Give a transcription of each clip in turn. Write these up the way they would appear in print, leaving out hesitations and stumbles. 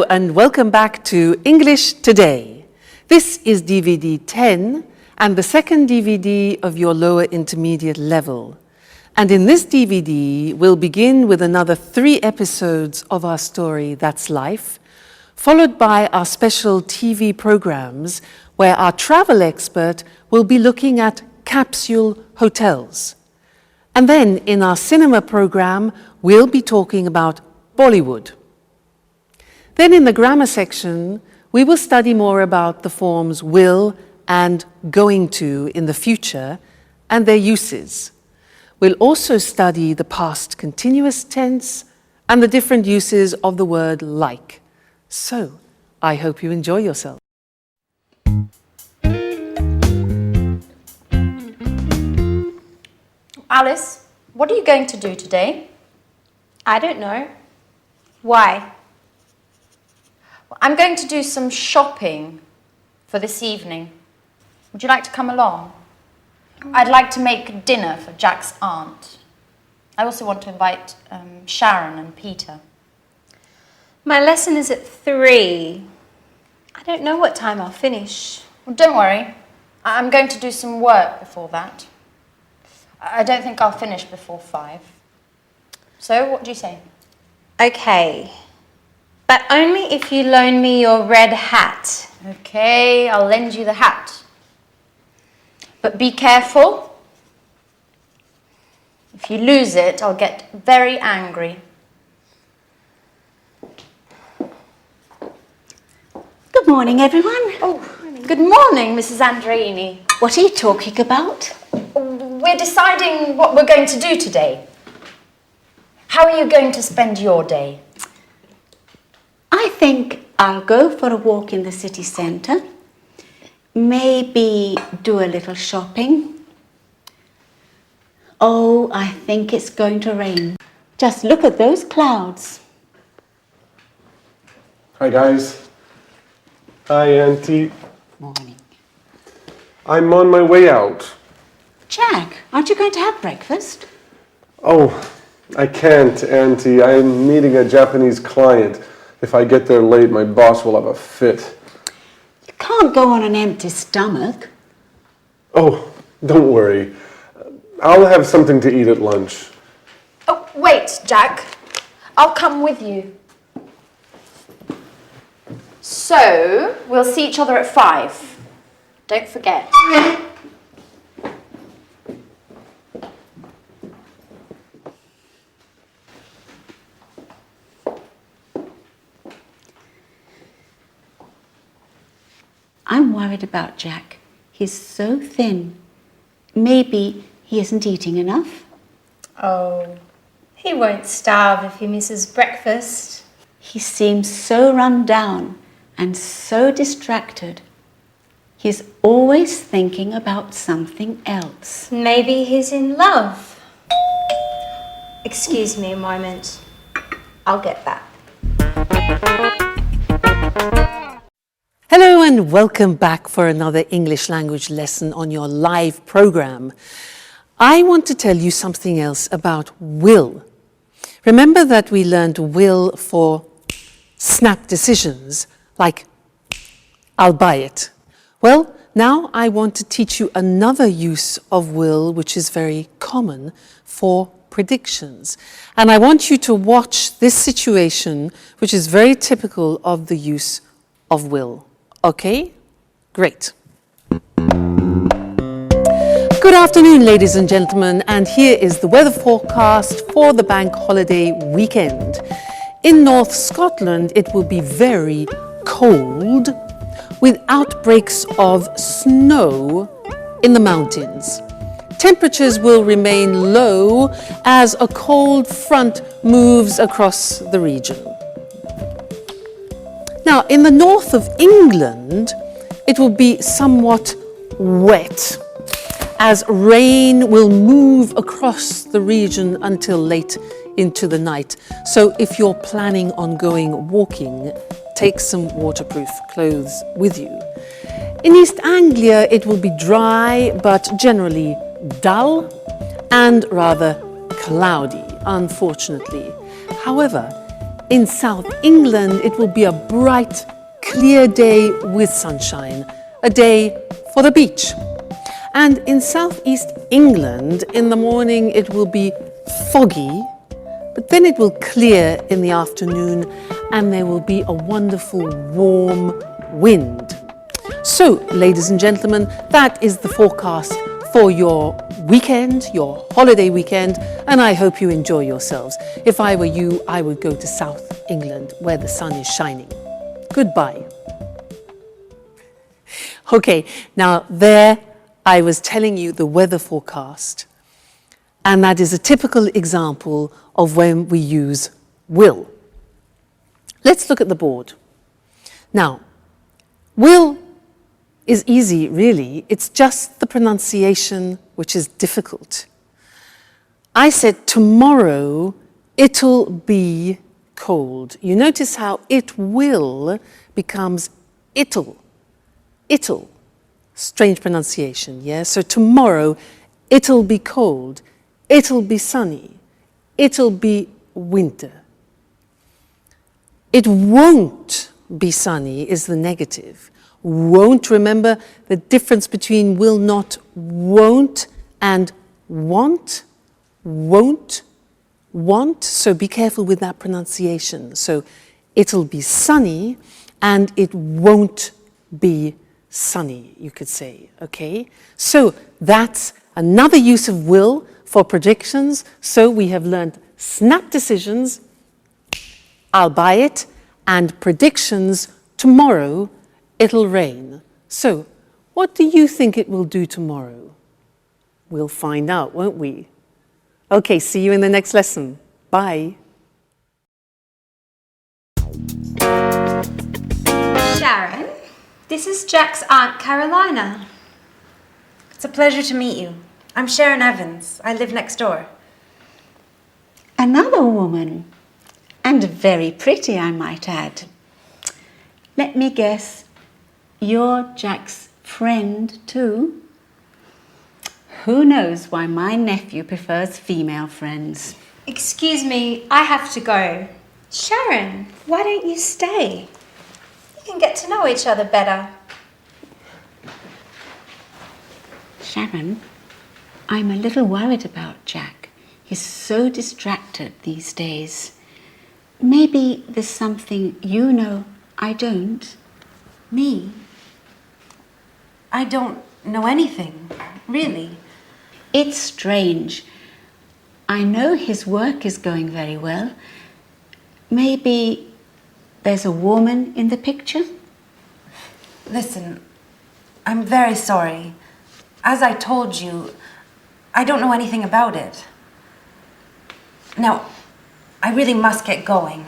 Hello and welcome back to English Today. This is DVD 10 and the second DVD of your lower intermediate level. And in this DVD, we'll begin with another 3 episodes of our story, That's Life, followed by our special TV programs where our travel expert will be looking at capsule hotels. And then in our cinema program, we'll be talking about Bollywood. Then in the grammar section, we will study more about the forms will and going to in the future and their uses. We'll also study the past continuous tense and the different uses of the word like. So, I hope you enjoy yourself. Alice, what are you going to do today? I don't know. Why? I'm going to do some shopping for this evening. Would you like to come along? I'd like to make dinner for Jack's aunt. I also want to invite Sharon and Peter. My lesson is at 3. I don't know what time I'll finish. Well, don't worry. I'm going to do some work before that. I don't think I'll finish before 5. So, what do you say? Okay. But only if you loan me your red hat. Okay, I'll lend you the hat. But be careful. If you lose it, I'll get very angry. Good morning, everyone. Oh, good morning, Mrs. Andreini. What are you talking about? We're deciding what we're going to do today. How are you going to spend your day? I think I'll go for a walk in the city centre. Maybe do a little shopping. Oh, I think it's going to rain. Just look at those clouds. Hi guys. Hi Auntie. Morning. I'm on my way out. Jack, aren't you going to have breakfast? Oh, I can't, Auntie. I'm meeting a Japanese client. If I get there late, my boss will have a fit. You can't go on an empty stomach. Oh, don't worry. I'll have something to eat at lunch. Oh, wait, Jack. I'll come with you. So, we'll see each other at 5. Don't forget. I'm worried about Jack. He's so thin. Maybe he isn't eating enough. Oh, he won't starve if he misses breakfast. He seems so run down and so distracted. He's always thinking about something else. Maybe he's in love. Excuse me a moment. I'll get that. Hello and welcome back for another English language lesson on your live program. I want to tell you something else about will. Remember that we learned will for snap decisions, like I'll buy it. Well, now I want to teach you another use of will which is very common for predictions. And I want you to watch this situation which is very typical of the use of will. Okay? Great. Good afternoon, ladies and gentlemen, and here is the weather forecast for the bank holiday weekend. In North Scotland, it will be very cold with outbreaks of snow in the mountains. Temperatures will remain low as a cold front moves across the region. Now, in the north of England, it will be somewhat wet, as rain will move across the region until late into the night. So if you're planning on going walking, take some waterproof clothes with you. In East Anglia, it will be dry, but generally dull and rather cloudy, unfortunately. However, In South England, it will be a bright, clear day with sunshine, a day for the beach. And in Southeast England, in the morning, it will be foggy, but then it will clear in the afternoon and there will be a wonderful warm wind. So, ladies and gentlemen, that is the forecast for your weekend, your holiday weekend, and I hope you enjoy yourselves. If I were you, I would go to South England where the sun is shining. Goodbye. Okay, now there I was telling you the weather forecast, and that is a typical example of when we use will. Let's look at the board. Now, will is easy, really. It's just the pronunciation which is difficult. I said tomorrow it'll be cold. You notice how it will becomes it'll. It'll. Strange pronunciation, yeah? So tomorrow it'll be cold. It'll be sunny. It'll be winter. It won't be sunny is the negative. Won't, remember the difference between will not, won't, and want, won't, want. So be careful with that pronunciation. So it'll be sunny and it won't be sunny, you could say, okay? So that's another use of will for predictions. So we have learned snap decisions, I'll buy it, and predictions, tomorrow it'll rain. So what do you think it will do tomorrow? We'll find out, won't we? Okay, see you in the next lesson. Bye. Sharon, this is Jack's Aunt Carolina. It's a pleasure to meet you. I'm Sharon Evans. I live next door. Another woman, and very pretty, I might add. Let me guess, you're Jack's friend too? Who knows why my nephew prefers female friends? Excuse me, I have to go. Sharon, why don't you stay? You can get to know each other better. Sharon, I'm a little worried about Jack. He's so distracted these days. Maybe there's something you know I don't. Me? I don't know anything, really. It's strange. I know his work is going very well. Maybe there's a woman in the picture? Listen, I'm very sorry. As I told you, I don't know anything about it. Now, I really must get going.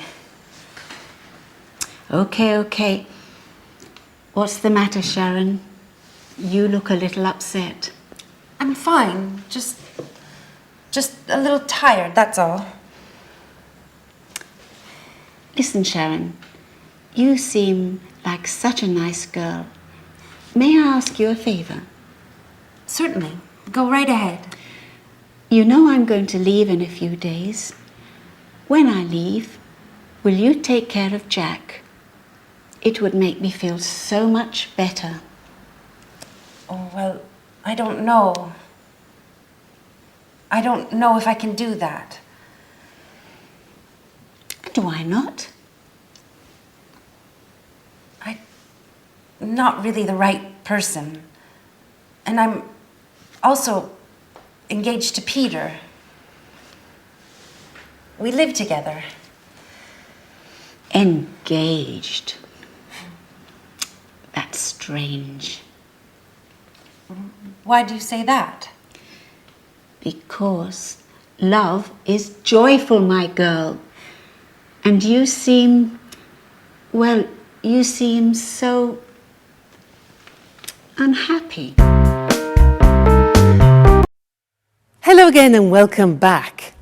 Okay. What's the matter, Sharon? You look a little upset. I'm fine. Just a little tired, that's all. Listen, Sharon, you seem like such a nice girl. May I ask you a favor? Certainly. Go right ahead. You know I'm going to leave in a few days. When I leave, will you take care of Jack? It would make me feel so much better. Oh, well, I don't know. I don't know if I can do that. And why not? I'm not really the right person. And I'm also engaged to Peter. We live together. Engaged. That's strange. Why do you say that? Because love is joyful, my girl. And you seem, well, you seem so unhappy. Hello again and welcome back.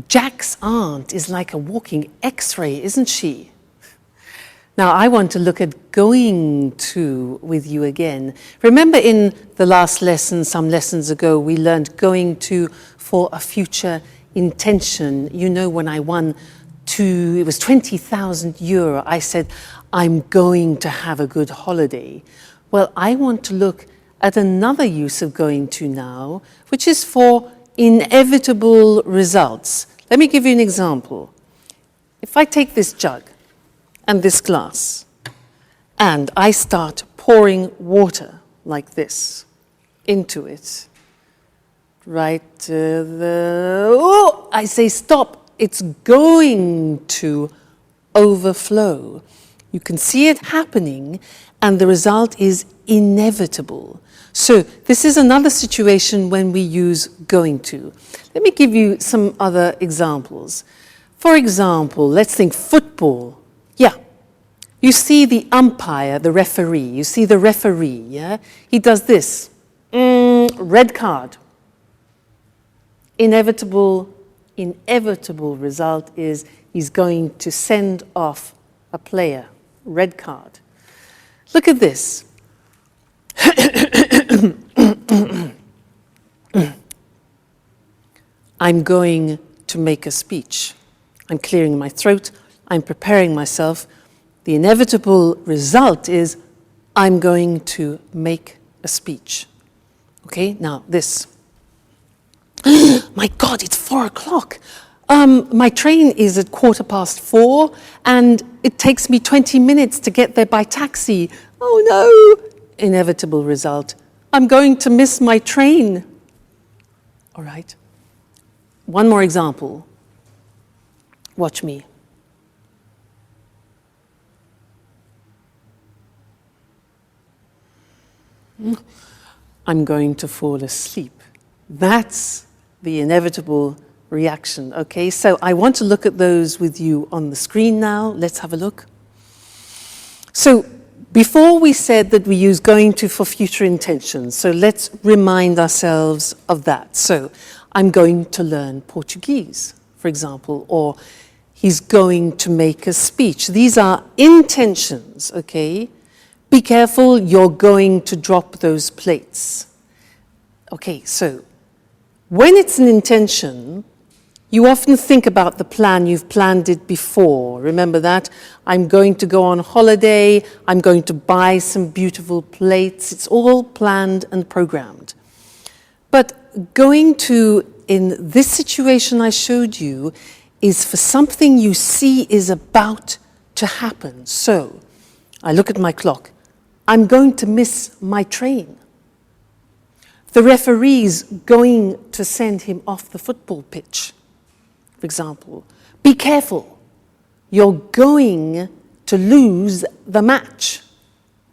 Jack's aunt is like a walking X-ray, isn't she? Now I want to look at going to with you again. Remember in the last lesson, some lessons ago, we learned going to for a future intention. You know, when I want it was 20,000 euro. I said, I'm going to have a good holiday. Well, I want to look at another use of going to now, which is for inevitable results. Let me give you an example. If I take this jug and this glass, and I start pouring water like this into it, right I say stop, it's going to overflow. You can see it happening, and the result is inevitable. So this is another situation when we use going to. Let me give you some other examples. For example, let's think football. Yeah, you see the umpire, the referee. You see the referee, yeah? He does this. Red card. Inevitable result is he's going to send off a player. Red card. Look at this. I'm going to make a speech. I'm clearing my throat. I'm preparing myself. The inevitable result is I'm going to make a speech. Okay, now this. My God, it's 4 o'clock. My train is at 4:15, and it takes me 20 minutes to get there by taxi. Oh no! Inevitable result. I'm going to miss my train. All right. One more example. Watch me. I'm going to fall asleep. That's the inevitable reaction, okay? So I want to look at those with you on the screen now. Let's have a look. So before we said that we use going to for future intentions, so let's remind ourselves of that. So I'm going to learn Portuguese, for example, or he's going to make a speech. These are intentions, okay? Be careful, you're going to drop those plates. Okay, so when it's an intention, you often think about the plan, you've planned it before. Remember that? I'm going to go on holiday, I'm going to buy some beautiful plates. It's all planned and programmed. But going to, in this situation I showed you, is for something you see is about to happen. So, I look at my clock. I'm going to miss my train. The referee's going to send him off the football pitch, for example. Be careful. You're going to lose the match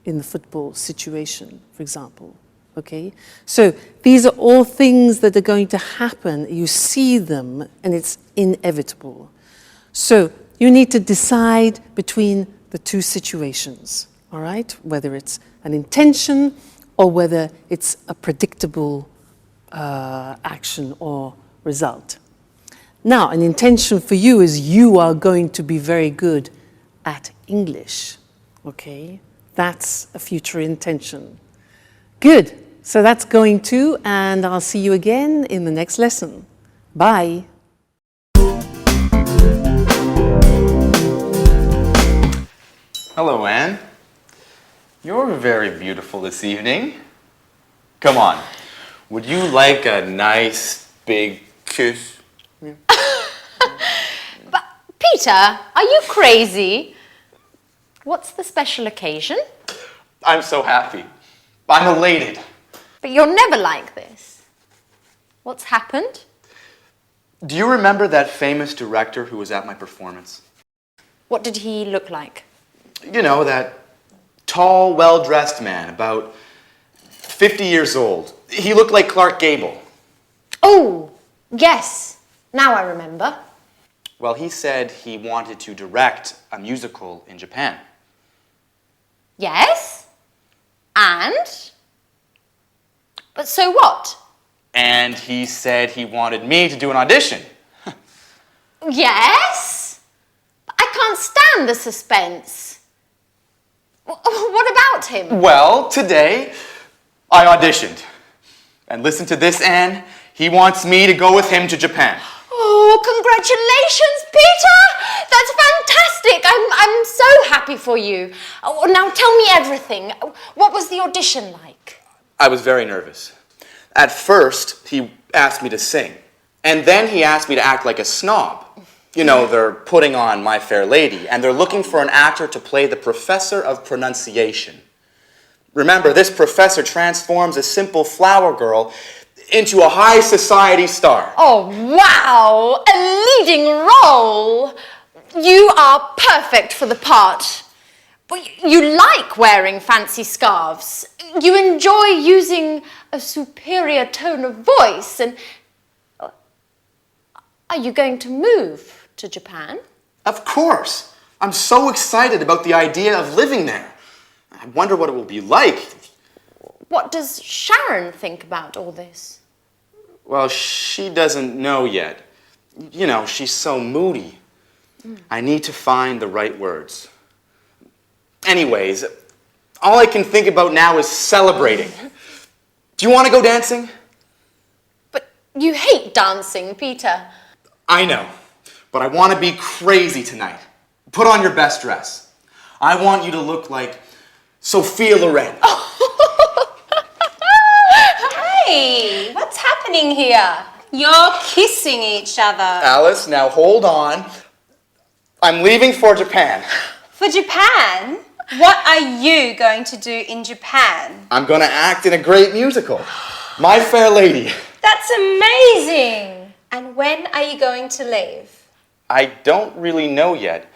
in the football situation, for example. Okay? So these are all things that are going to happen. You see them, and it's inevitable. So you need to decide between the two situations, all right? Whether it's an intention or whether it's a predictable action or result. Now, an intention for you is you are going to be very good at English, okay? That's a future intention. Good. So that's going to, and I'll see you again in the next lesson. Bye. Hello, Anne. You're very beautiful this evening. Come on. Would you like a nice big kiss? But, Peter, are you crazy? What's the special occasion? I'm so happy. I'm elated. But you're never like this. What's happened? Do you remember that famous director who was at my performance? What did he look like? You know, that tall, well-dressed man, about 50 years old. He looked like Clark Gable. Oh, yes. Now I remember. Well, he said he wanted to direct a musical in Japan. Yes? And? But so what? And he said he wanted me to do an audition. Yes? I can't stand the suspense. What about him? Well, today, I auditioned. And listen to this, Anne. He wants me to go with him to Japan. Oh, Oh, congratulations, Peter! That's fantastic. I'm so happy for you. Oh, now tell me everything. What was the audition like? I was very nervous. At first, he asked me to sing. And then he asked me to act like a snob. You know, they're putting on My Fair Lady, and they're looking for an actor to play the professor of pronunciation. Remember, this professor transforms a simple flower girl into a high society star. Oh, wow! A leading role! You are perfect for the part. You like wearing fancy scarves. You enjoy using a superior tone of voice. And are you going to move to Japan? Of course! I'm so excited about the idea of living there. I wonder what it will be like. What does Sharon think about all this? Well, she doesn't know yet. You know, she's so moody. I need to find the right words. Anyways, all I can think about now is celebrating. Do you want to go dancing? But you hate dancing, Peter. I know, but I want to be crazy tonight. Put on your best dress. I want you to look like Sophia Loren. Hey, what's happening here? You're kissing each other. Alice, now hold on. I'm leaving for Japan. For Japan? What are you going to do in Japan? I'm going to act in a great musical, My Fair Lady. That's amazing! And when are you going to leave? I don't really know yet.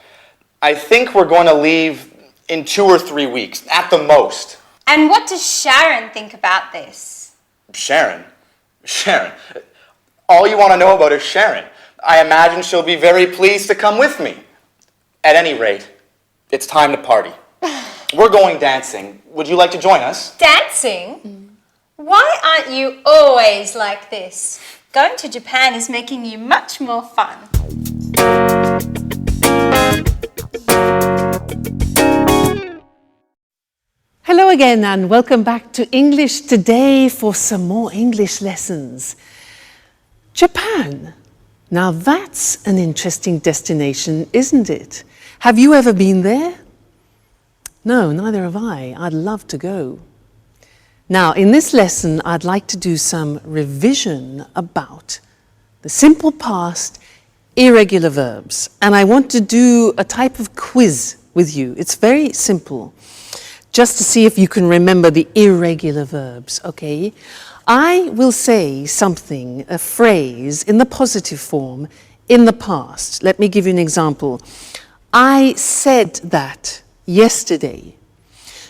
I think we're going to leave in 2 or 3 weeks, at the most. And what does Sharon think about this? Sharon? Sharon? All you want to know about is Sharon. I imagine she'll be very pleased to come with me. At any rate, it's time to party. We're going dancing. Would you like to join us? Dancing? Why aren't you always like this? Going to Japan is making you much more fun. Hello again and welcome back to English Today for some more English lessons. Japan. Now that's an interesting destination, isn't it? Have you ever been there? No, neither have I. I'd love to go. Now, in this lesson, I'd like to do some revision about the simple past, irregular verbs. And I want to do a type of quiz with you. It's very simple, just to see if you can remember the irregular verbs, okay? I will say something, a phrase, in the positive form, in the past. Let me give you an example. I said that yesterday.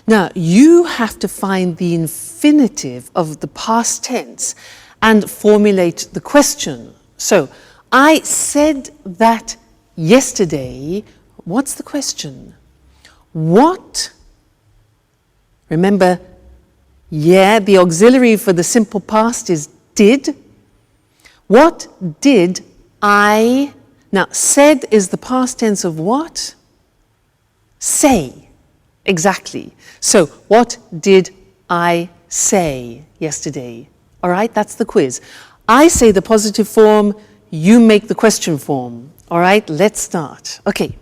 Now, you have to find the infinitive of the past tense and formulate the question. So, I said that yesterday. What's the question? What? Remember, the auxiliary for the simple past is did. What did I? Now, said is the past tense of what? Say. Exactly. So, what did I say yesterday? All right, that's the quiz. I say the positive form, you make the question form. All right, let's start. Okay.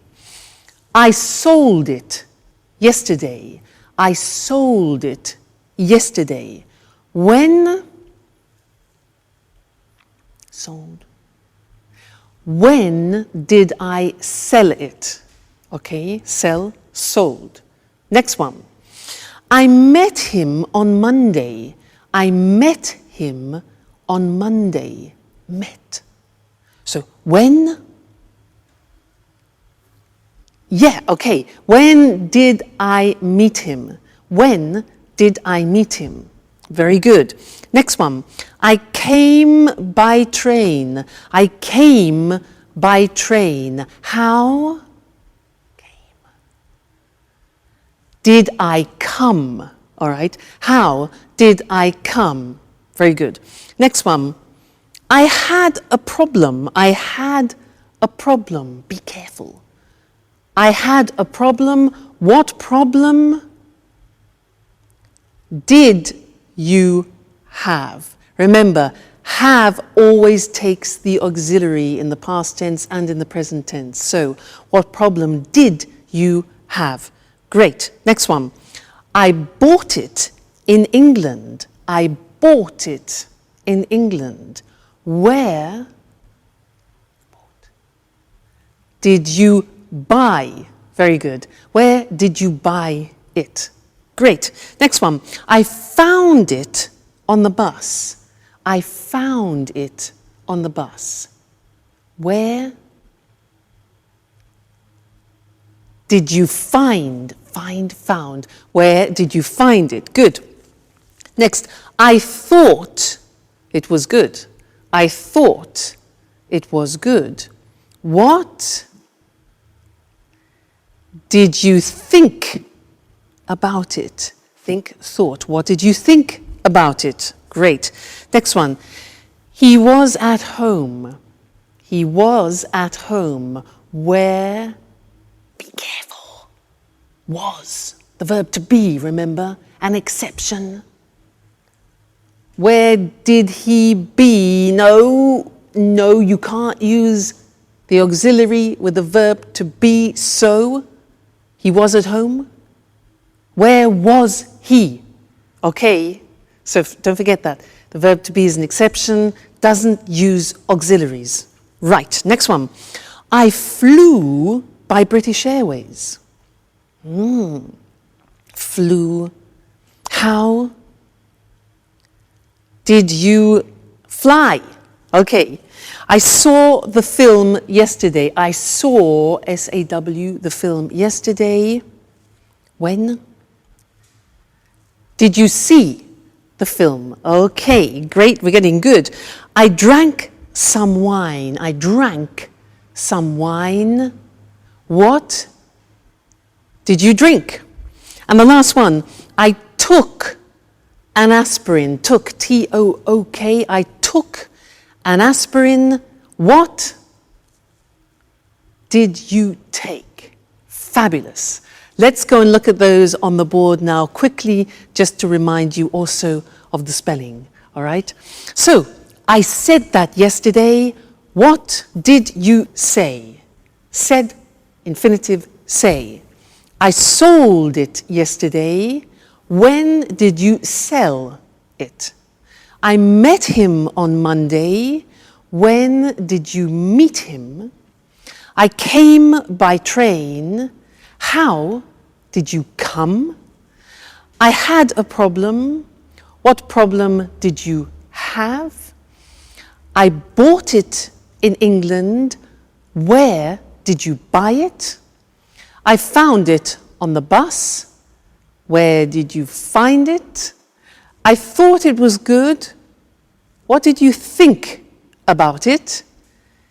I sold it yesterday. I sold it yesterday. When? Sold. When did I sell it? Okay, sell, sold. Next one. I met him on Monday. I met him on Monday. Met. So when? Okay. When did I meet him? When did I meet him? Very good. Next one. I came by train. I came by train. How? Did I come? All right. How did I come? Very good. Next one. I had a problem. I had a problem. Be careful. I had a problem. What problem did you have? Remember, have always takes the auxiliary in the past tense and in the present tense. So, what problem did you have? Great. Next one. I bought it in England. I bought it in England. Where did you buy? Very good. Where did you buy it? Great. Next one. I found it on the bus. I found it on the bus. Where did you find? Found. Where did you find it? Good. Next. I thought it was good. I thought it was good. What did you think about it? Think, thought. What did you think about it? Great. Next one. He was at home. He was at home. Where? Be careful. Was. The verb to be, remember? An exception. Where did he be? No, you can't use the auxiliary with the verb to be, so he was at home. Where was he? Okay, so don't forget that. The verb to be is an exception, doesn't use auxiliaries. Right, next one. I flew by British Airways. Flew. How did you fly? Okay. I saw the film yesterday. I saw, S-A-W, the film yesterday. When? Did you see the film? Okay, great, we're getting good. I drank some wine. I drank some wine. What did you drink? And the last one, I took an aspirin. Took, T-O-O-K. I took an aspirin. What did you take? Fabulous. Let's go and look at those on the board now quickly, just to remind you also of the spelling, all right? So, I said that yesterday. What did you say? Said, infinitive, say. I sold it yesterday. When did you sell it? I met him on Monday. When did you meet him? I came by train. How did you come? I had a problem. What problem did you have? I bought it in England. Where did you buy it? I found it on the bus. Where did you find it? I thought it was good. What did you think about it?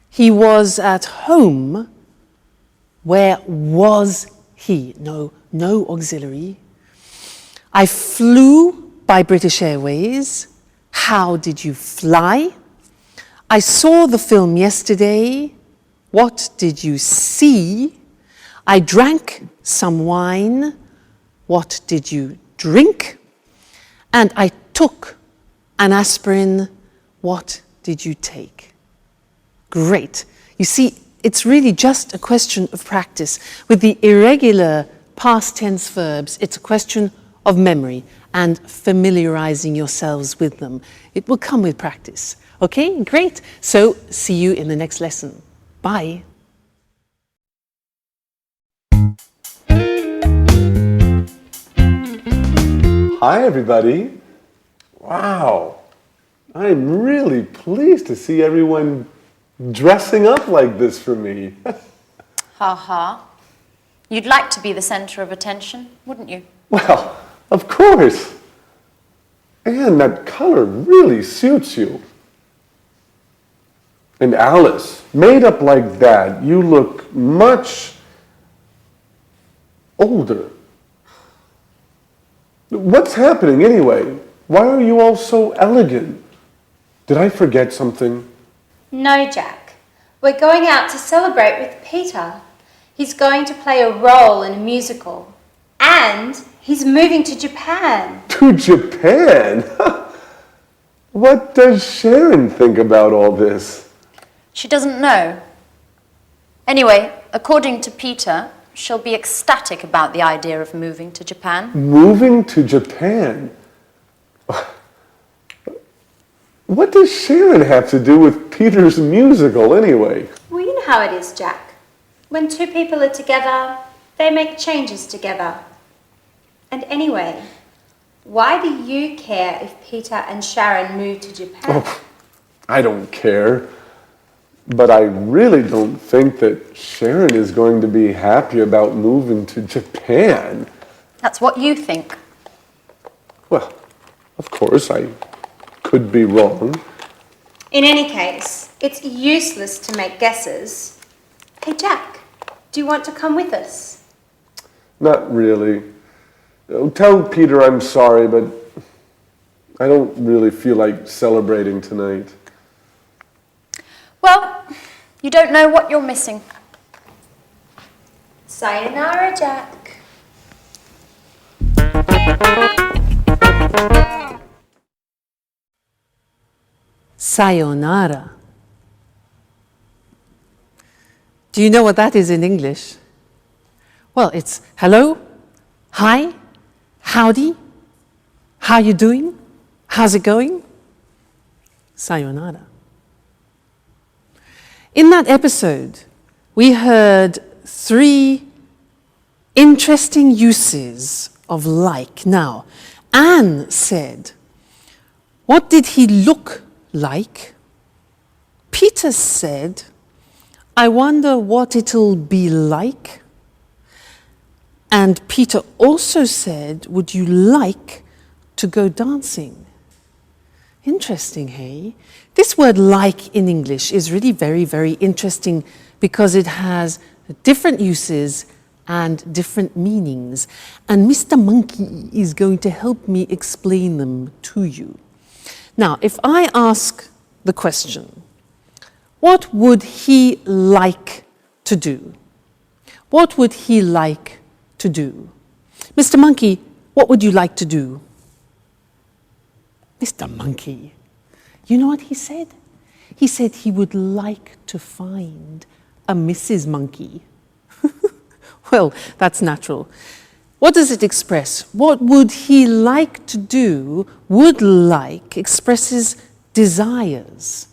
He was at home. Where was he? No auxiliary. I flew by British Airways. How did you fly? I saw the film yesterday. What did you see? I drank some wine. What did you drink? And I took an aspirin. What did you take? Great. You see, it's really just a question of practice. With the irregular past tense verbs, it's a question of memory and familiarizing yourselves with them. It will come with practice. Okay, great. So, see you in the next lesson. Bye. Hi, everybody. Wow. I'm really pleased to see everyone dressing up like this for me. Ha ha. You'd like to be the center of attention, wouldn't you? Well, of course. And that color really suits you. And Alice, made up like that, you look much older. What's happening anyway? Why are you all so elegant? Did I forget something? No, Jack. We're going out to celebrate with Peter. He's going to play a role in a musical. And he's moving to Japan. To Japan? What does Sharon think about all this? She doesn't know. Anyway, according to Peter, she'll be ecstatic about the idea of moving to Japan. Moving to Japan? What does Sharon have to do with Peter's musical anyway? Well, you know how it is, Jack. When two people are together, they make changes together. And anyway, why do you care if Peter and Sharon move to Japan? Oh, I don't care. But I really don't think that Sharon is going to be happy about moving to Japan. That's what you think. Well, of course, I could be wrong. In any case, it's useless to make guesses. Hey, Jack, do you want to come with us? Not really. Tell Peter I'm sorry, but I don't really feel like celebrating tonight. Well, you don't know what you're missing. Sayonara, Jack. Sayonara. Do you know what that is in English? Well, it's hello, hi, howdy, how you doing, how's it going? Sayonara. In that episode, we heard 3 interesting uses of like. Now, Anne said, what did he look like? Peter said, I wonder what it'll be like. And Peter also said, would you like to go dancing? Interesting, hey? This word like in English is really very, very interesting because it has different uses and different meanings. And Mr. Monkey is going to help me explain them to you. Now, if I ask the question, what would he like to do? What would he like to do? Mr. Monkey, what would you like to do? Mr. Monkey, you know what he said? He said he would like to find a Mrs. Monkey. Well, that's natural. What does it express? What would he like to do? Would like expresses desires,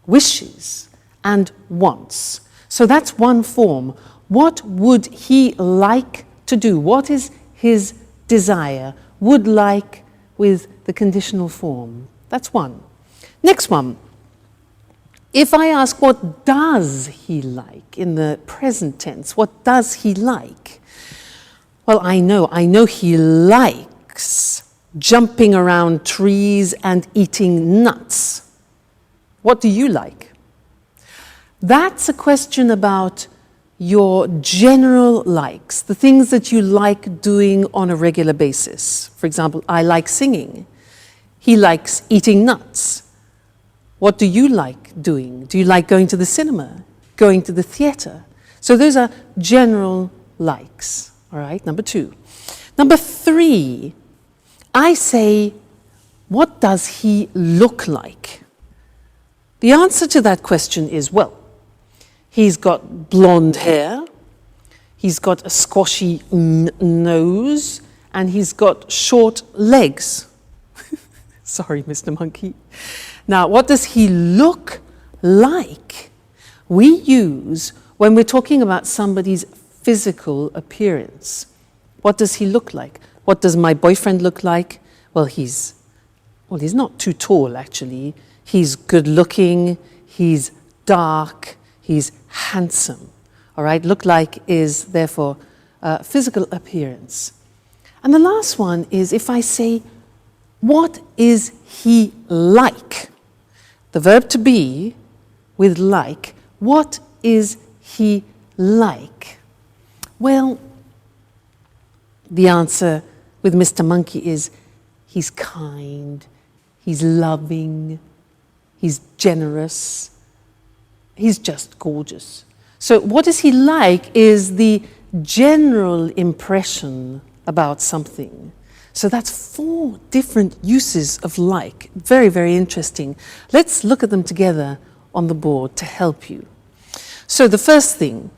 wishes, and wants. So that's one form. What would he like to do? What is his desire? Would like with the conditional form. That's one. Next one. If I ask what does he like in the present tense, what does he like? Well, I know he likes jumping around trees and eating nuts. What do you like? That's a question about your general likes, the things that you like doing on a regular basis. For example, I like singing. He likes eating nuts. What do you like doing? Do you like going to the cinema, going to the theater? So those are general likes, all right? Number 2. Number 3, I say, what does he look like? The answer to that question is, well, he's got blonde hair, he's got a squashy nose, and he's got short legs. Sorry, Mr. Monkey. Now, what does he look like? We use when we're talking about somebody's physical appearance. What does he look like? What does my boyfriend look like? Well, he's not too tall, actually. He's good looking, he's dark, he's handsome. All right, look like is therefore physical appearance. And the last one is if I say, what is he like? The verb to be with like, what is he like? Well, the answer with Mr. Monkey is he's kind, he's loving, he's generous, he's just gorgeous. So what is he like is the general impression about something. So that's 4 different uses of like. Very, very interesting. Let's look at them together on the board to help you. So the first thing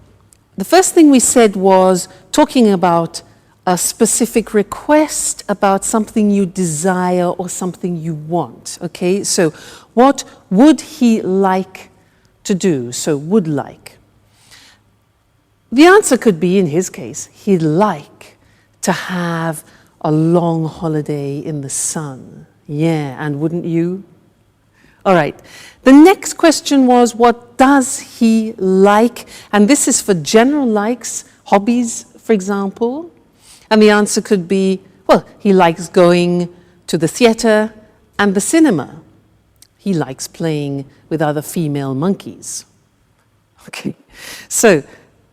we said was talking about a specific request, about something you desire or something you want, okay? So what would he like to do? So would like. The answer could be, in his case, he'd like to have a long holiday in the sun. Yeah, and wouldn't you? All right. The next question was, what does he like? And this is for general likes, hobbies, for example. And the answer could be, well, he likes going to the theater and the cinema. He likes playing with other female monkeys. Okay. So,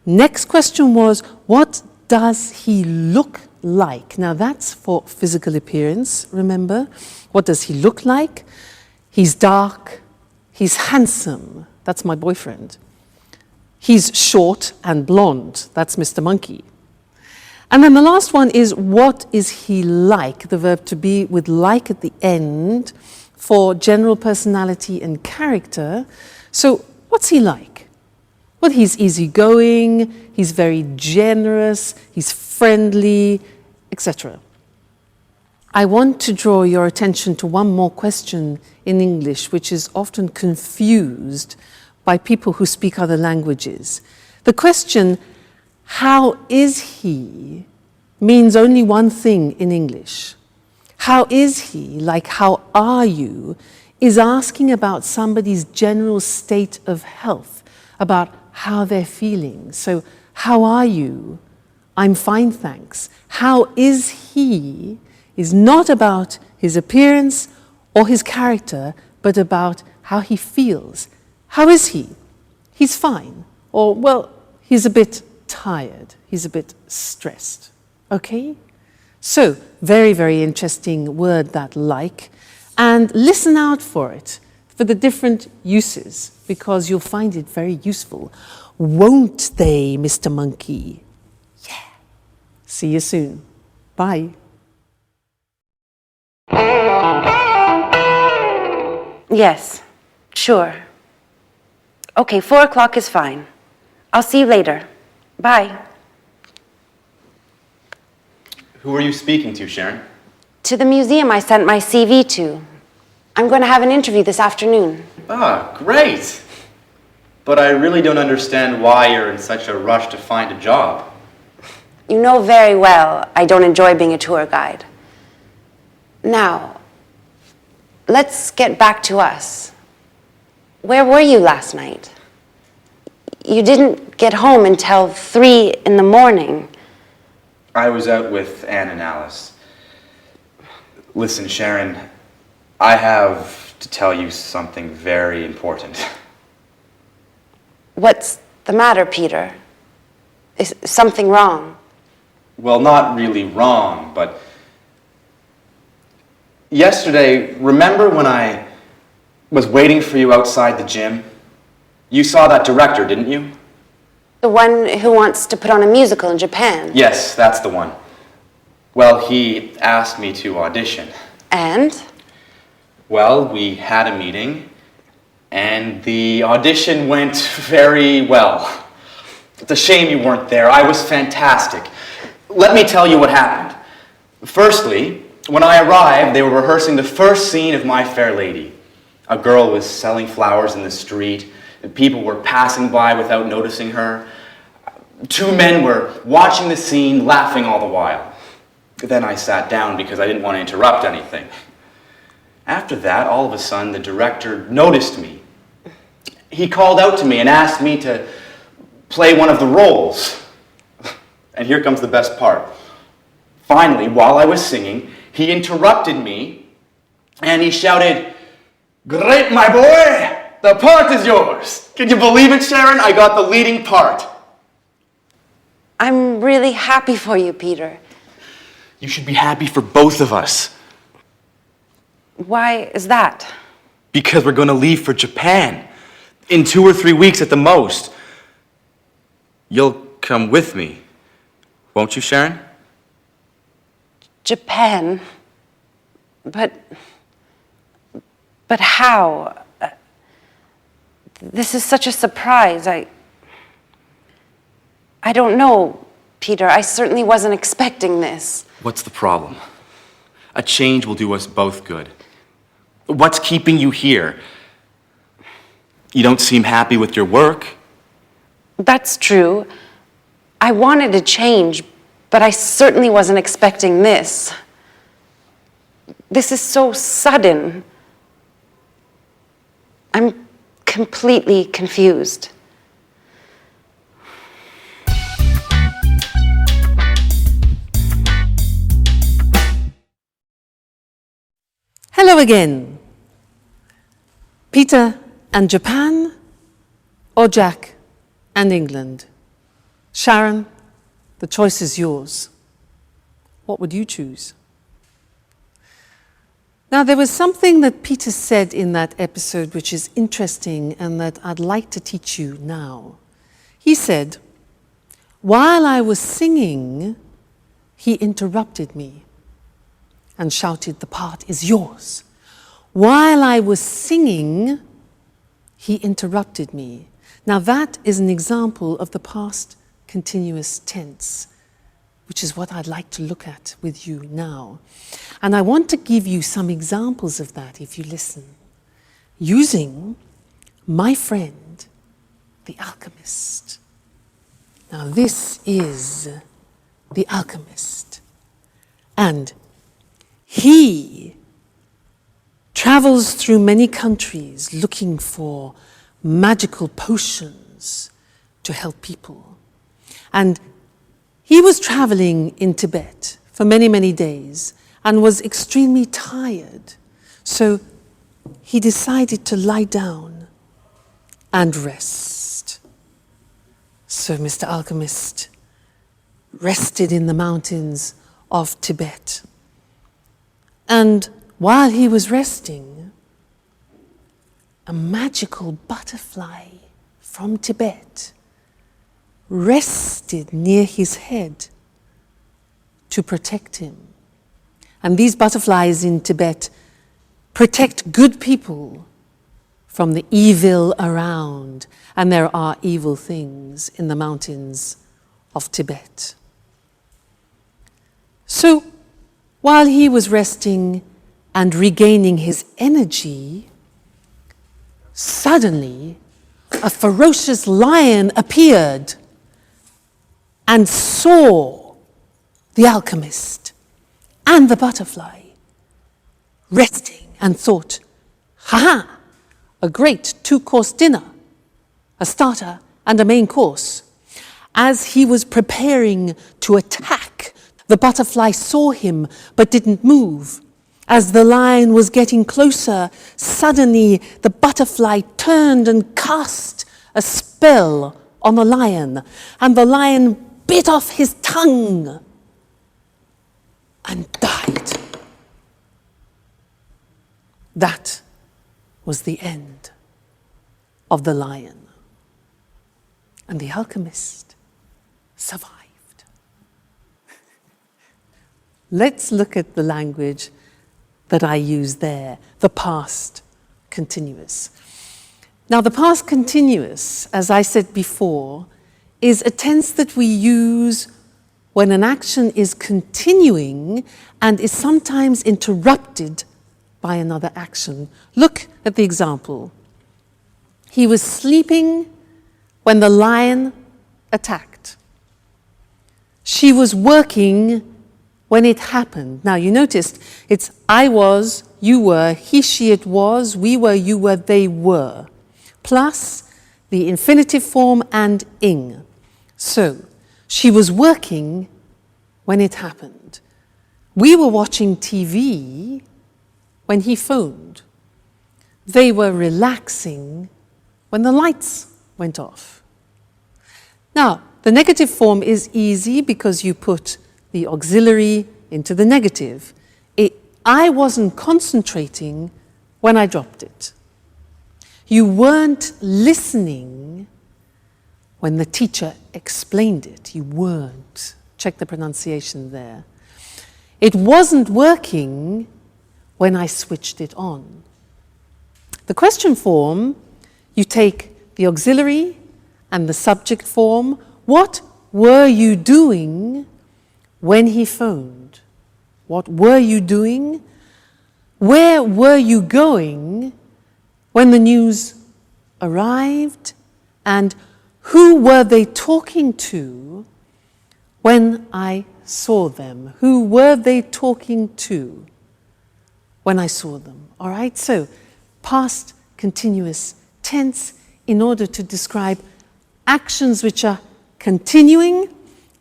next question was, what does he look like? Now that's for physical appearance, remember? What does he look like? He's dark, he's handsome, that's my boyfriend. He's short and blonde, that's Mr. Monkey. And then the last one is, what is he like? The verb to be with like at the end for general personality and character. So what's he like? Well, he's easygoing, he's very generous, he's friendly, etc. I want to draw your attention to one more question in English, which is often confused by people who speak other languages. The question, how is he, means only one thing in English. How is he, like how are you, is asking about somebody's general state of health, about how they're feeling. So, how are you? I'm fine, thanks. How is he is not about his appearance or his character, but about how he feels. How is he? He's fine. Or, well, he's a bit tired. He's a bit stressed. Okay? So, very, very interesting word, that like. And listen out for it, for the different uses, because you'll find it very useful. Won't they, Mr. Monkey? Yeah. See you soon. Bye. Yes, sure. Okay, 4 o'clock is fine. I'll see you later. Bye. Who are you speaking to, Sharon? To the museum I sent my CV to. I'm going to have an interview this afternoon. Ah, great. But I really don't understand why you're in such a rush to find a job. You know very well I don't enjoy being a tour guide. Now, let's get back to us. Where were you last night? You didn't get home until 3 in the morning. I was out with Anne and Alice. Listen, Sharon, I have to tell you something very important. What's the matter, Peter? Is something wrong? Well, not really wrong, but yesterday, remember when I was waiting for you outside the gym? You saw that director, didn't you? The one who wants to put on a musical in Japan. Yes, that's the one. Well, he asked me to audition. And? Well, we had a meeting, and the audition went very well. It's a shame you weren't there. I was fantastic. Let me tell you what happened. Firstly, when I arrived, they were rehearsing the first scene of My Fair Lady. A girl was selling flowers in the street. People were passing by without noticing her. 2 men were watching the scene, laughing all the while. Then I sat down because I didn't want to interrupt anything. After that, all of a sudden, the director noticed me. He called out to me and asked me to play one of the roles. And here comes the best part. Finally, while I was singing, he interrupted me and he shouted, "Great, my boy! The part is yours." Can you believe it, Sharon? I got the leading part. I'm really happy for you, Peter. You should be happy for both of us. Why is that? Because we're going to leave for Japan in 2 or 3 weeks at the most. You'll come with me, won't you, Sharon? Japan. But how? This is such a surprise. I don't know, Peter. I certainly wasn't expecting this. What's the problem? A change will do us both good. What's keeping you here? You don't seem happy with your work. That's true. I wanted to change, but I certainly wasn't expecting this. This is so sudden. I'm completely confused. Hello again. Peter and Japan, or Jack and England? Sharon, the choice is yours. What would you choose? Now, there was something that Peter said in that episode which is interesting and that I'd like to teach you now. He said, while I was singing, he interrupted me and shouted, "The part is yours." While I was singing, he interrupted me. Now that is an example of the past continuous tense, which is what I'd like to look at with you now. And I want to give you some examples of that if you listen, using my friend, the alchemist. Now this is the alchemist. And he travels through many countries looking for magical potions to help people. And he was traveling in Tibet for many, many days and was extremely tired. So he decided to lie down and rest. So Mr. Alchemist rested in the mountains of Tibet. And while he was resting, a magical butterfly from Tibet rested near his head to protect him. And these butterflies in Tibet protect good people from the evil around. And there are evil things in the mountains of Tibet. So, while he was resting and regaining his energy, suddenly a ferocious lion appeared and saw the alchemist and the butterfly resting and thought, "Ha-ha, a great two-course dinner, a starter and a main course." As he was preparing to attack, the butterfly saw him but didn't move. As the lion was getting closer, suddenly the butterfly turned and cast a spell on the lion, and the lion bit off his tongue and died. That was the end of the lion. And the alchemist survived. Let's look at the language that I use there, the past continuous. Now, the past continuous, as I said before, is a tense that we use when an action is continuing and is sometimes interrupted by another action. Look at the example. He was sleeping when the lion attacked. She was working when it happened. Now, you noticed it's I was, you were, he, she, it was, we were, you were, they were, plus the infinitive form and ing. So, she was working when it happened. We were watching TV when he phoned. They were relaxing when the lights went off. Now, the negative form is easy because you put the auxiliary into the negative. I wasn't concentrating when I dropped it. You weren't listening when the teacher explained it. You weren't. Check the pronunciation there. It wasn't working when I switched it on. The question form, you take the auxiliary and the subject form. What were you doing when he phoned? What were you doing? Where were you going when the news arrived? And who were they talking to when I saw them? Who were they talking to when I saw them? All right, so past continuous tense in order to describe actions which are continuing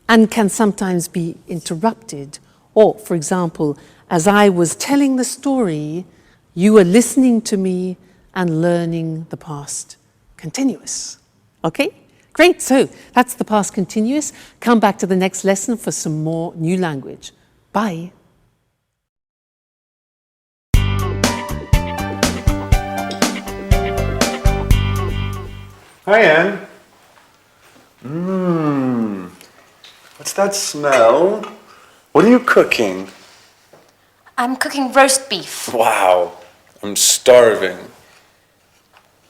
and can sometimes be interrupted. Or, for example, as I was telling the story, you were listening to me and learning the past continuous. Okay? Great, so that's the past continuous. Come back to the next lesson for some more new language. Bye. Hi, Anne. What's that smell? What are you cooking? I'm cooking roast beef. Wow, I'm starving.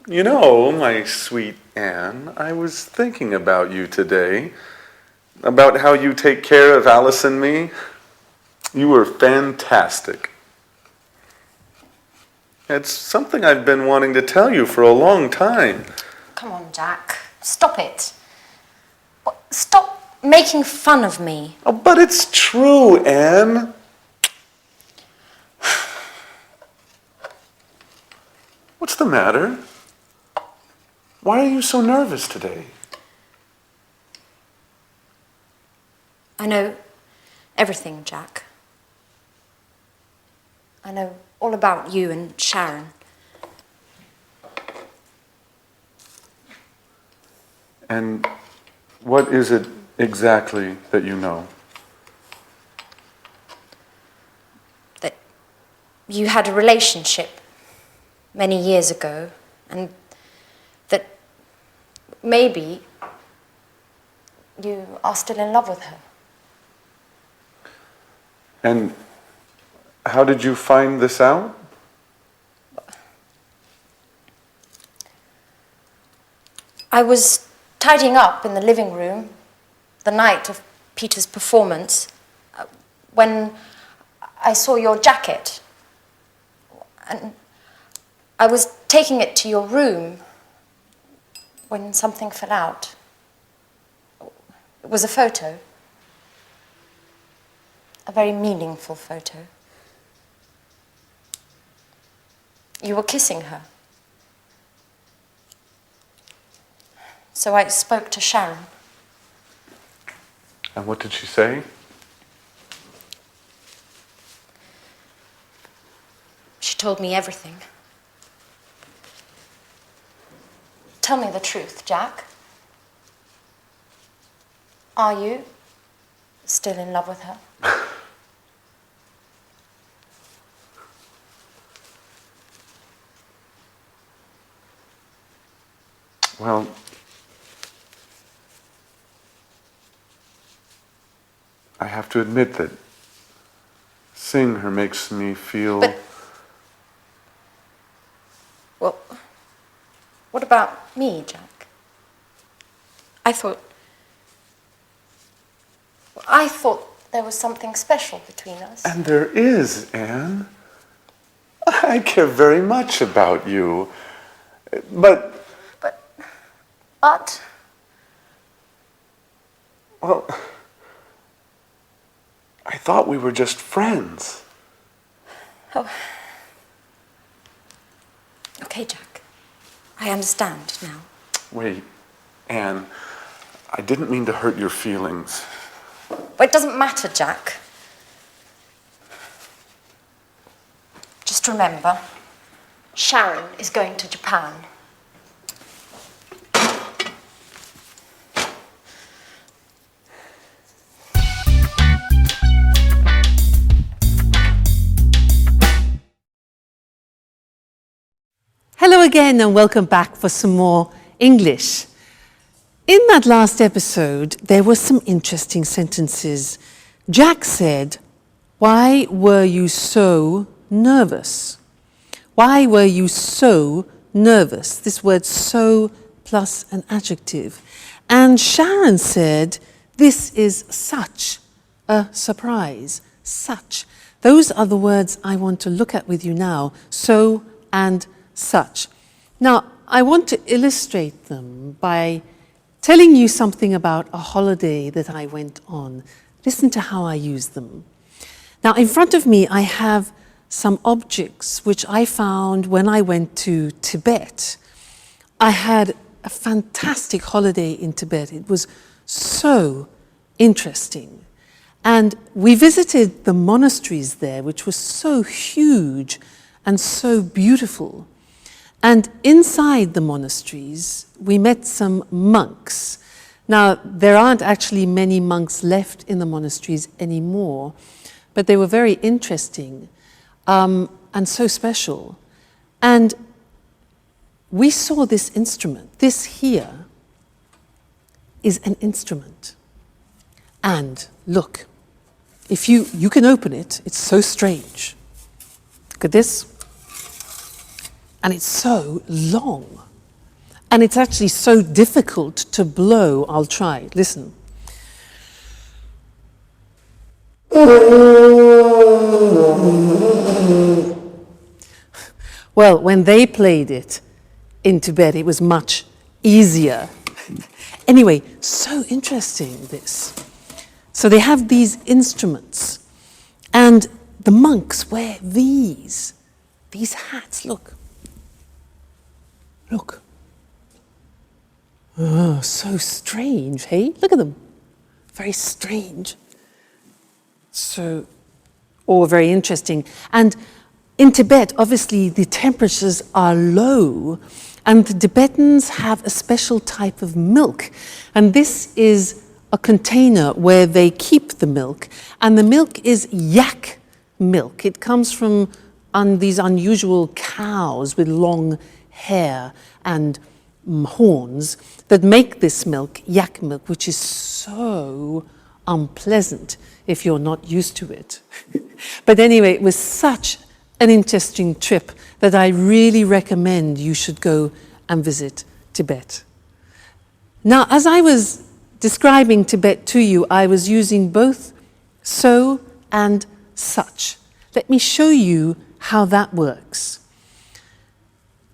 You know, my sweet Anne, I was thinking about you today, about how you take care of Alice and me. You were fantastic. It's something I've been wanting to tell you for a long time. Come on, Jack. Stop it. Stop making fun of me. Oh, but it's true, Anne. What's the matter? Why are you so nervous today? I know everything, Jack. I know all about you and Sharon. And what is it exactly that you know? That you had a relationship many years ago, and that maybe you are still in love with her. And how did you find this out? I was tidying up in the living room the night of Peter's performance when I saw your jacket, and I was taking it to your room when something fell out. It was a photo, a very meaningful photo. You were kissing her. So I spoke to Sharon. And what did she say? She told me everything. Tell me the truth, Jack. Are you still in love with her? Well, I have to admit that seeing her makes me feel... Well, what about me, Jack? I thought there was something special between us. And there is, Anne. I care very much about you. But... Well, I thought we were just friends. Oh. Okay, Jack. I understand now. Wait, Anne, I didn't mean to hurt your feelings. But it doesn't matter, Jack. Just remember, Sharon is going to Japan. Hello again and welcome back for some more English. In that last episode, there were some interesting sentences. Jack said, Why were you so nervous? Why were you so nervous? This word so plus an adjective. And Sharon said, this is such a surprise. Such. Those are the words I want to look at with you now. So and such. Now, I want to illustrate them by telling you something about a holiday that I went on. Listen to how I use them. Now, in front of me, I have some objects which I found when I went to Tibet. I had a fantastic holiday in Tibet. It was so interesting. And we visited the monasteries there, which were so huge and so beautiful. And inside the monasteries, we met some monks. Now, there aren't actually many monks left in the monasteries anymore, but they were very interesting and so special. And we saw this instrument. This here is an instrument. And look, if you can open it, it's so strange. Look at this. And it's so long. And it's actually so difficult to blow. I'll try it. Listen. Well, when they played it in Tibet, it was much easier. Anyway, so interesting, this. So they have these instruments, and the monks wear these hats, look. Look. Oh, so strange, hey? Look at them. Very strange. So, or very interesting. And in Tibet, obviously, the temperatures are low, and the Tibetans have a special type of milk. And this is a container where they keep the milk, and the milk is yak milk. It comes from these unusual cows with long hair and horns that make this milk, yak milk, which is so unpleasant if you're not used to it. But anyway, it was such an interesting trip that I really recommend you should go and visit Tibet. Now, as I was describing Tibet to you, I was using both so and such. Let me show you how that works.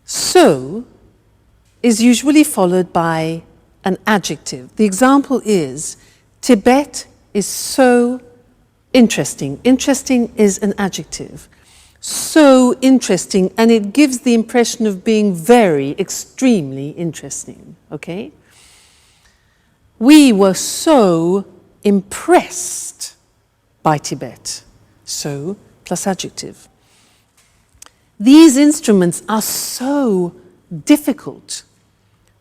So is usually followed by an adjective. The example is, Tibet is so interesting. Interesting is an adjective. So interesting, and it gives the impression of being very, extremely interesting, okay? We were so impressed by Tibet. So plus adjective. These instruments are so difficult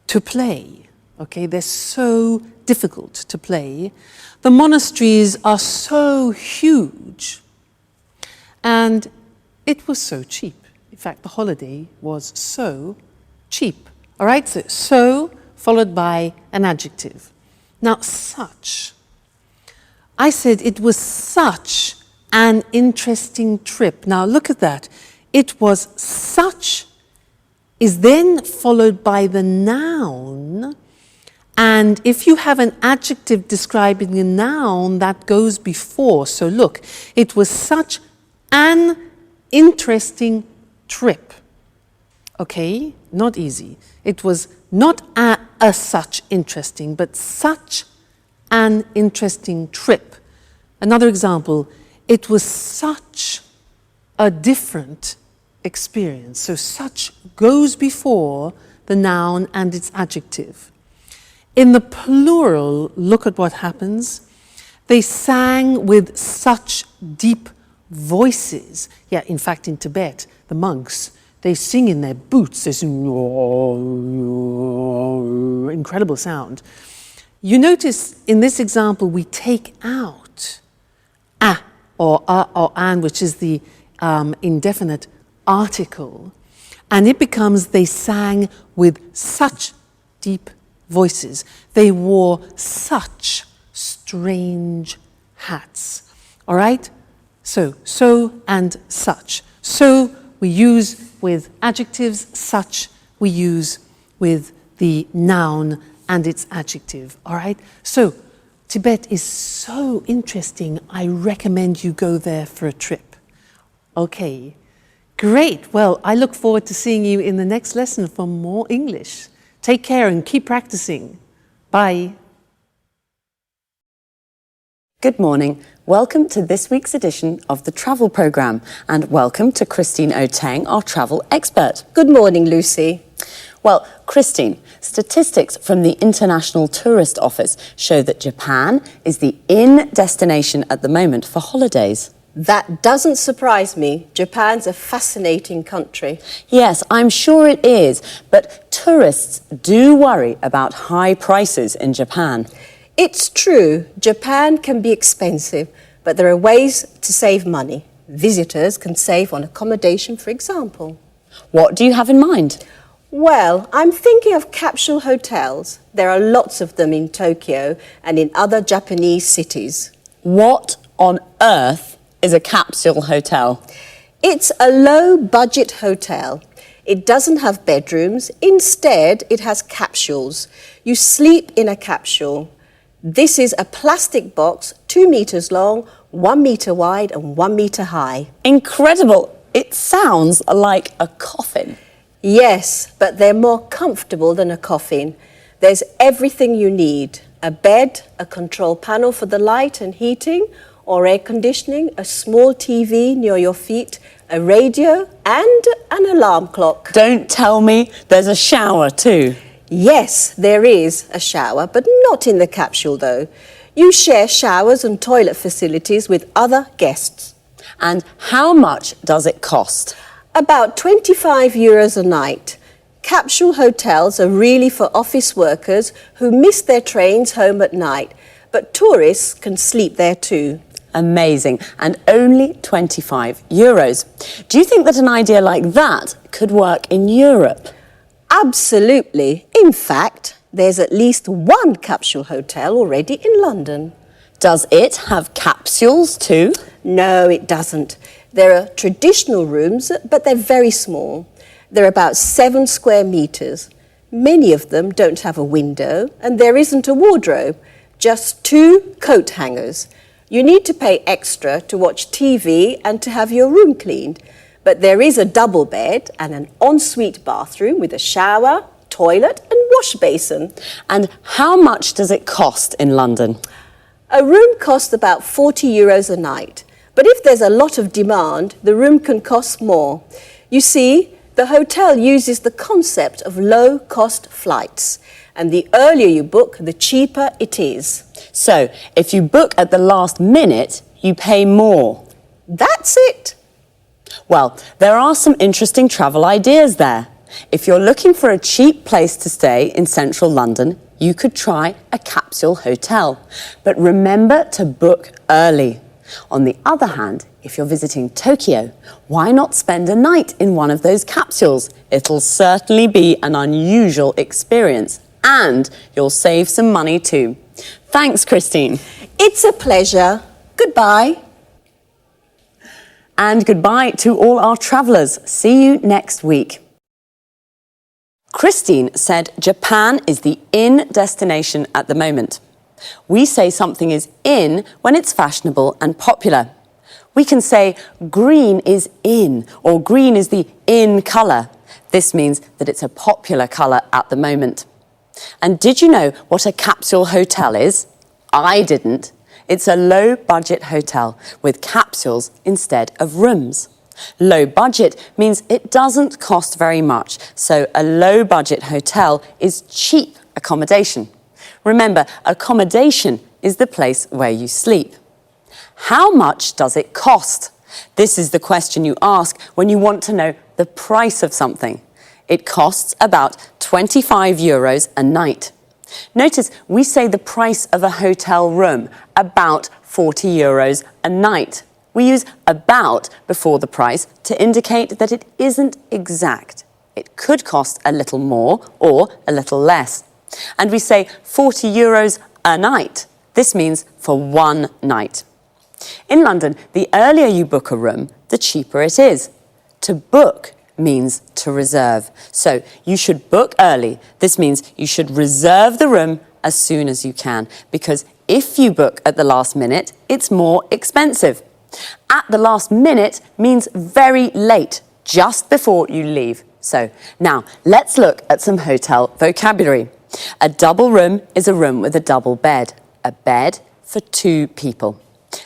to play, okay? They're so difficult to play. The monasteries are so huge, and it was so cheap. In fact, the holiday was so cheap. All right, so followed by an adjective. Now, such. I said it was such an interesting trip. Now, look at that. It was such is then followed by the noun. And if you have an adjective describing a noun, that goes before. So look, it was such an interesting trip. Okay, not easy. It was not a such interesting, but such an interesting trip. Another example, it was such a different experience. So such goes before the noun and its adjective. In the plural, look at what happens. They sang with such deep voices. Yeah, in fact, in Tibet, the monks, they sing in their boots. They sing, incredible sound. You notice in this example, we take out a or an, which is the indefinite article, and it becomes they sang with such deep voices. They wore such strange hats. All right? So and such. So we use with adjectives, such we use with the noun and its adjective, all right? So Tibet is so interesting. I recommend you go there for a trip. Okay, great. Well, I look forward to seeing you in the next lesson for more English. Take care and keep practicing. Bye. Good morning. Welcome to this week's edition of the Travel Programme, and welcome to Christine Oteng, our travel expert. Good morning, Lucy. Well, Christine, statistics from the International Tourist Office show that Japan is the in destination at the moment for holidays. That doesn't surprise me. Japan's a fascinating country. Yes, I'm sure it is, but tourists do worry about high prices in Japan. It's true, Japan can be expensive, but there are ways to save money. Visitors can save on accommodation, for example. What do you have in mind? Well, I'm thinking of capsule hotels. There are lots of them in Tokyo and in other Japanese cities. What on earth is a capsule hotel? It's a low-budget hotel. It doesn't have bedrooms. Instead, it has capsules. You sleep in a capsule. This is a plastic box 2 meters long, 1 meter wide and 1 meter high. Incredible! It sounds like a coffin. Yes, but they're more comfortable than a coffin. There's everything you need. A bed, a control panel for the light and heating or air conditioning, a small TV near your feet, a radio and an alarm clock. Don't tell me there's a shower too. Yes, there is a shower, but not in the capsule though. You share showers and toilet facilities with other guests. And how much does it cost? About €25 a night. Capsule hotels are really for office workers who miss their trains home at night, but tourists can sleep there too. Amazing. And only €25. Do you think that an idea like that could work in Europe? Absolutely. In fact, there's at least one capsule hotel already in London. Does it have capsules too? No, it doesn't. There are traditional rooms, but they're very small. They're about 7 square meters. Many of them don't have a window, and there isn't a wardrobe, just 2 coat hangers. You need to pay extra to watch TV and to have your room cleaned. But there is a double bed and an ensuite bathroom with a shower, toilet and wash basin. And how much does it cost in London? A room costs about €40 a night. But if there's a lot of demand, the room can cost more. You see, the hotel uses the concept of low-cost flights. And the earlier you book, the cheaper it is. So, if you book at the last minute, you pay more. That's it. Well, there are some interesting travel ideas there. If you're looking for a cheap place to stay in central London, you could try a capsule hotel. But remember to book early. On the other hand, if you're visiting Tokyo, why not spend a night in one of those capsules? It'll certainly be an unusual experience, and you'll save some money too. Thanks, Christine. It's a pleasure. Goodbye. And goodbye to all our travellers. See you next week. Christine said Japan is the in destination at the moment. We say something is in when it's fashionable and popular. We can say green is in, or green is the in colour. This means that it's a popular colour at the moment. And did you know what a capsule hotel is? I didn't. It's a low-budget hotel with capsules instead of rooms. Low budget means it doesn't cost very much, so a low-budget hotel is cheap accommodation. Remember, accommodation is the place where you sleep. How much does it cost? This is the question you ask when you want to know the price of something. It costs about €25 a night. Notice we say the price of a hotel room, about €40 a night. We use about before the price to indicate that it isn't exact. It could cost a little more or a little less. And we say €40 a night. This means for one night. In London, the earlier you book a room, the cheaper it is. To book means to reserve. So you should book early. This means you should reserve the room as soon as you can, because if you book at the last minute, it's more expensive. At the last minute means very late, just before you leave. So now let's look at some hotel vocabulary. A double room is a room with a double bed, a bed for 2 people.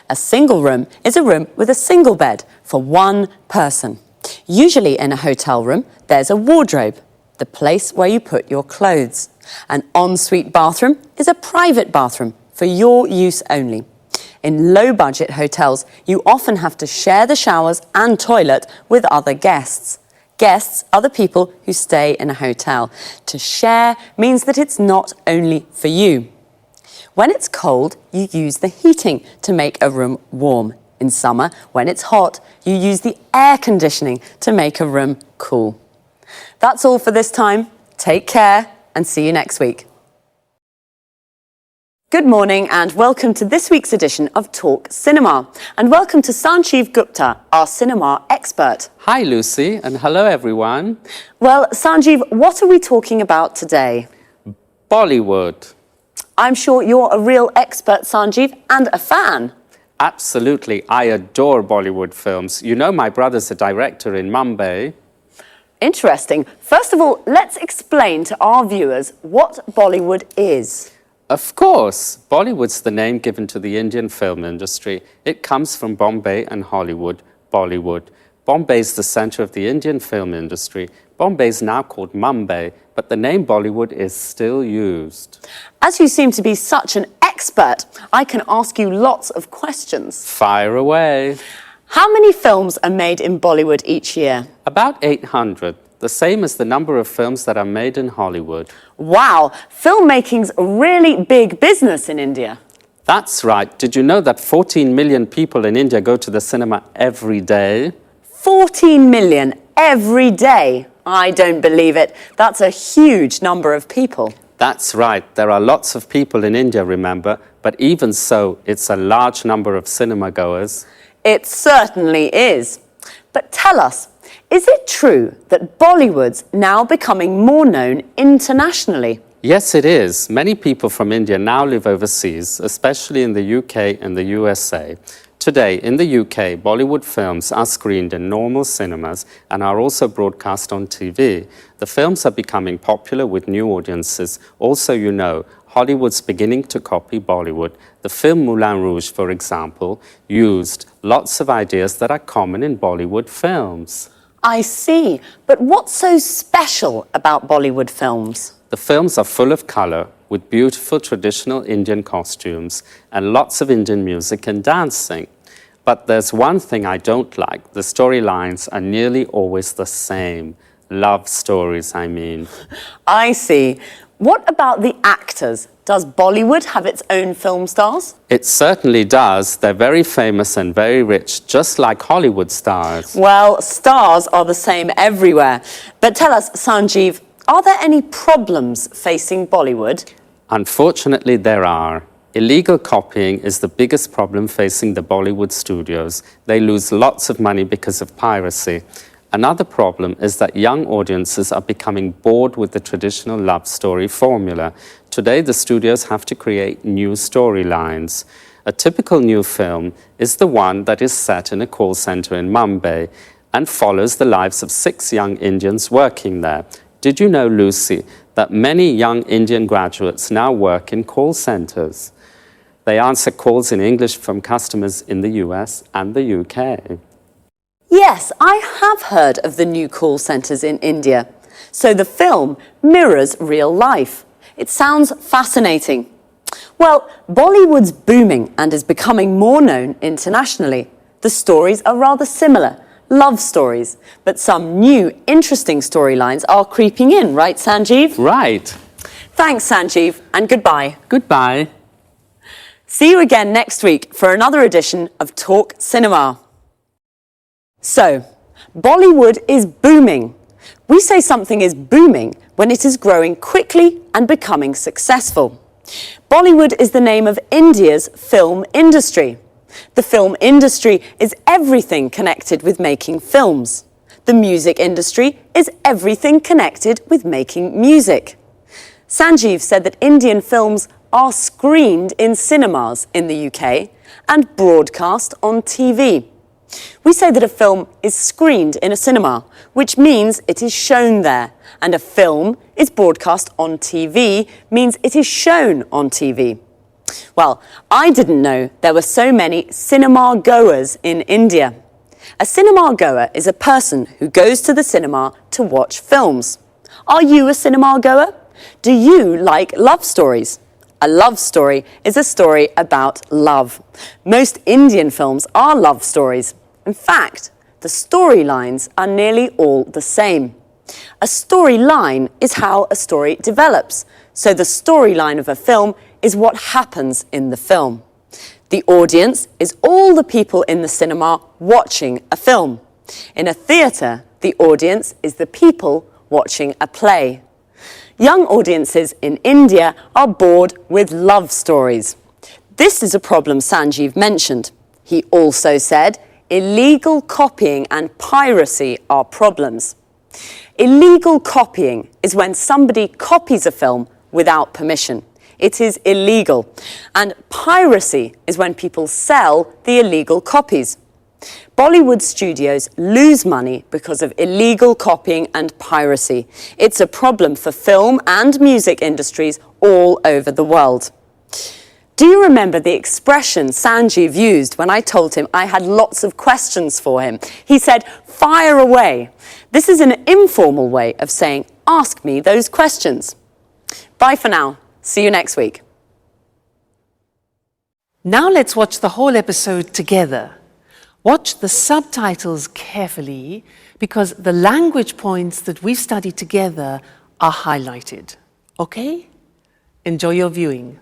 A single room is a room with a single bed for 1 person. Usually in a hotel room, there's a wardrobe, the place where you put your clothes. An ensuite bathroom is a private bathroom for your use only. In low-budget hotels, you often have to share the showers and toilet with other guests. Guests are the people who stay in a hotel. To share means that it's not only for you. When it's cold, you use the heating to make a room warm. In summer, when it's hot, you use the air conditioning to make a room cool. That's all for this time. Take care and see you next week. Good morning and welcome to this week's edition of Talk Cinema. And welcome to Sanjeev Gupta, our cinema expert. Hi Lucy, and hello everyone. Well, Sanjeev, what are we talking about today? Bollywood. I'm sure you're a real expert, Sanjeev, and a fan. Absolutely, I adore Bollywood films. You know my brother's a director in Mumbai. Interesting. First of all, let's explain to our viewers what Bollywood is. Of course, Bollywood's the name given to the Indian film industry. It comes from Bombay and Hollywood, Bollywood. Bombay's the centre of the Indian film industry. Bombay's now called Mumbai, but the name Bollywood is still used. As you seem to be such an expert, I can ask you lots of questions. Fire away. How many films are made in Bollywood each year? About 800, the same as the number of films that are made in Hollywood. Wow, filmmaking's a really big business in India. That's right. Did you know that 14 million people in India go to the cinema every day? 14 million every day. I don't believe it. That's a huge number of people. That's right. There are lots of people in India, remember, but even so, it's a large number of cinema goers. It certainly is. But tell us, is it true that Bollywood's now becoming more known internationally? Yes, it is. Many people from India now live overseas, especially in the UK and the USA. Today, in the UK, Bollywood films are screened in normal cinemas and are also broadcast on TV. The films are becoming popular with new audiences. Also, you know, Hollywood's beginning to copy Bollywood. The film Moulin Rouge, for example, used lots of ideas that are common in Bollywood films. I see. But what's so special about Bollywood films? The films are full of colour, with beautiful traditional Indian costumes and lots of Indian music and dancing. But there's one thing I don't like. The storylines are nearly always the same. Love stories, I mean. I see. What about the actors? Does Bollywood have its own film stars? It certainly does. They're very famous and very rich, just like Hollywood stars. Well, stars are the same everywhere. But tell us, Sanjeev, are there any problems facing Bollywood? Unfortunately, there are. Illegal copying is the biggest problem facing the Bollywood studios. They lose lots of money because of piracy. Another problem is that young audiences are becoming bored with the traditional love story formula. Today, the studios have to create new storylines. A typical new film is the one that is set in a call center in Mumbai and follows the lives of 6 young Indians working there. Did you know, Lucy, that many young Indian graduates now work in call centers? They answer calls in English from customers in the US and the UK. Yes, I have heard of the new call centres in India. So the film mirrors real life. It sounds fascinating. Well, Bollywood's booming and is becoming more known internationally. The stories are rather similar, love stories. But some new, interesting storylines are creeping in, right, Sanjeev? Right. Thanks, Sanjeev, and goodbye. Goodbye. See you again next week for another edition of Talk Cinema. So, Bollywood is booming. We say something is booming when it is growing quickly and becoming successful. Bollywood is the name of India's film industry. The film industry is everything connected with making films. The music industry is everything connected with making music. Sanjeev said that Indian films are screened in cinemas in the UK and broadcast on TV. We say that a film is screened in a cinema, which means it is shown there, and a film is broadcast on TV means it is shown on TV. Well, I didn't know there were so many cinema goers in India. A cinema goer is a person who goes to the cinema to watch films. Are you a cinema goer? Do you like love stories? A love story is a story about love. Most Indian films are love stories. In fact, the storylines are nearly all the same. A storyline is how a story develops. So the storyline of a film is what happens in the film. The audience is all the people in the cinema watching a film. In a theatre, the audience is the people watching a play. Young audiences in India are bored with love stories. This is a problem Sanjeev mentioned. He also said illegal copying and piracy are problems. Illegal copying is when somebody copies a film without permission. It is illegal. And piracy is when people sell the illegal copies. Bollywood studios lose money because of illegal copying and piracy. It's a problem for film and music industries all over the world. Do you remember the expression Sanjeev used when I told him I had lots of questions for him? He said, "Fire away." This is an informal way of saying, ask me those questions. Bye for now. See you next week. Now let's watch the whole episode together. Watch the subtitles carefully because the language points that we've studied together are highlighted. Okay? Enjoy your viewing.